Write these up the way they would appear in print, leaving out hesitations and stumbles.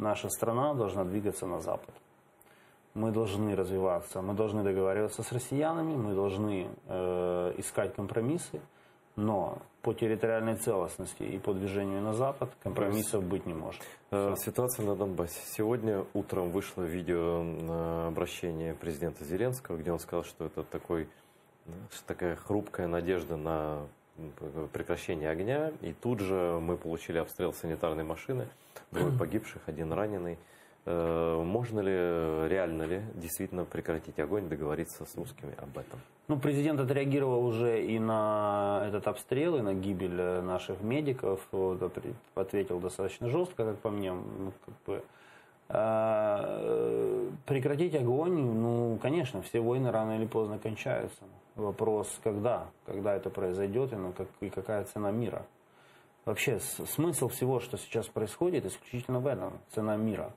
Наша страна должна двигаться на Запад. Мы должны развиваться, мы должны договариваться с россиянами, мы должны искать компромиссы, но по территориальной целостности и по движению на Запад компромиссов быть не может. Ситуация на Донбассе. Сегодня утром вышло видеообращение президента Зеленского, где он сказал, что это такая хрупкая надежда на прекращение огня. И тут же мы получили обстрел санитарной машины, 2 погибших, 1 раненый. Можно ли, реально ли действительно прекратить огонь, договориться с русскими об этом? Ну, президент отреагировал уже и на этот обстрел, и на гибель наших медиков. Вот, ответил достаточно жестко, как по мне. Ну, прекратить огонь, ну, конечно, все войны рано или поздно кончаются. Вопрос, когда это произойдет и какая цена мира. Вообще, смысл всего, что сейчас происходит, исключительно в этом. Цена мира.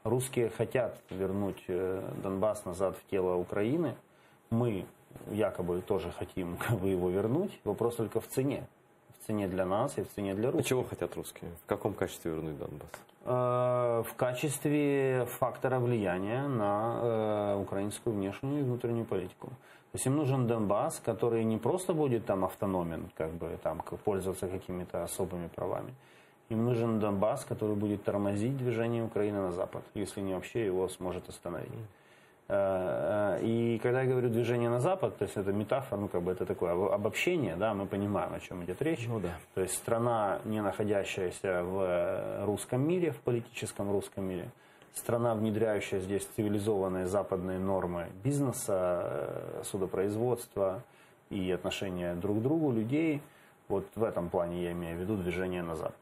Русские хотят вернуть Донбасс назад в тело Украины. Мы якобы тоже хотим его вернуть. Вопрос только в цене. В цене для нас и в цене для русских. А чего хотят русские? В каком качестве вернуть Донбасс? В качестве фактора влияния на украинскую внешнюю и внутреннюю политику. То есть им нужен Донбасс, который не просто будет там автономен, пользоваться какими-то особыми правами. Им нужен Донбасс, который будет тормозить движение Украины на Запад, если не вообще его сможет остановить. И когда я говорю движение на Запад, то есть это метафора, это такое обобщение, да, мы понимаем, о чем идет речь. Ну, да. То есть страна, не находящаяся в русском мире, в политическом русском мире, страна, внедряющая здесь цивилизованные западные нормы бизнеса, судопроизводства и отношения друг к другу людей. Вот в этом плане я имею в виду движение на Запад.